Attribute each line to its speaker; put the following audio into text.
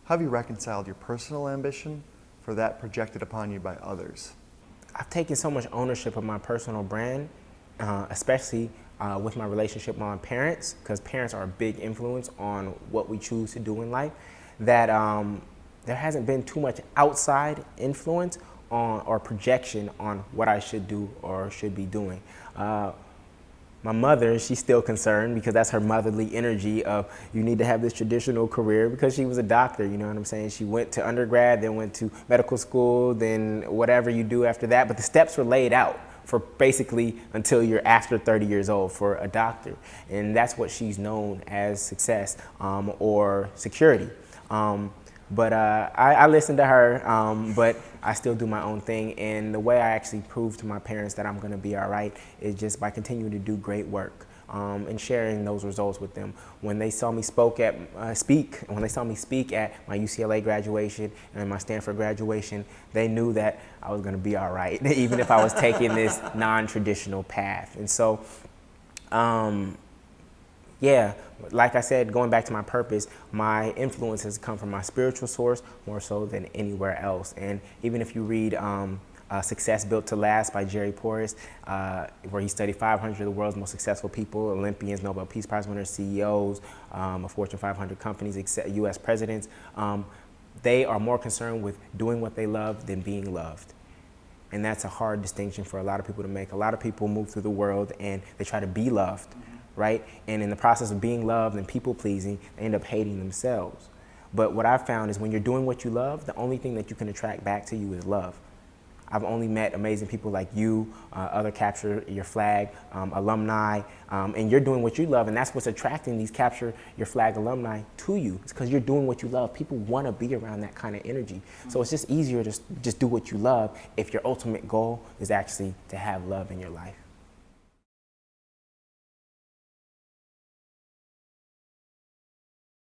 Speaker 1: How have you reconciled your personal ambition for that projected upon you by others?
Speaker 2: I've taken so much ownership of my personal brand, especially with my relationship with my parents, because parents are a big influence on what we choose to do in life, that there hasn't been too much outside influence on or projection on what I should do or should be doing. My mother, she's still concerned because that's her motherly energy of you need to have this traditional career because she was a doctor, you know what I'm saying? She went to undergrad, then went to medical school, then whatever you do after that, but the steps were laid out for basically until you're after 30 years old for a doctor. And that's what she's known as success or security. But I listen to her, but I still do my own thing. And the way I actually prove to my parents that I'm gonna be all right is just by continuing to do great work and sharing those results with them. When they saw me when they saw me speak at my UCLA graduation and my Stanford graduation, they knew that I was gonna be all right, even if I was taking this non-traditional path. And so, yeah, like I said, going back to my purpose, my influence has come from my spiritual source more so than anywhere else. And even if you read Success Built to Last by Jerry Porras, where he studied 500 of the world's most successful people, Olympians, Nobel Peace Prize winners, CEOs of Fortune 500 companies, US presidents, they are more concerned with doing what they love than being loved. And that's a hard distinction for a lot of people to make. A lot of people move through the world and they try to be loved. Right? And in the process of being loved and people pleasing, they end up hating themselves. But what I've found is when you're doing what you love, the only thing that you can attract back to you is love. I've only met amazing people like you, other Capture Your Flag alumni, and you're doing what you love, and that's what's attracting these Capture Your Flag alumni to you. It's because you're doing what you love. People want to be around that kind of energy. So it's just easier to just do what you love if your ultimate goal is actually to have love in your life.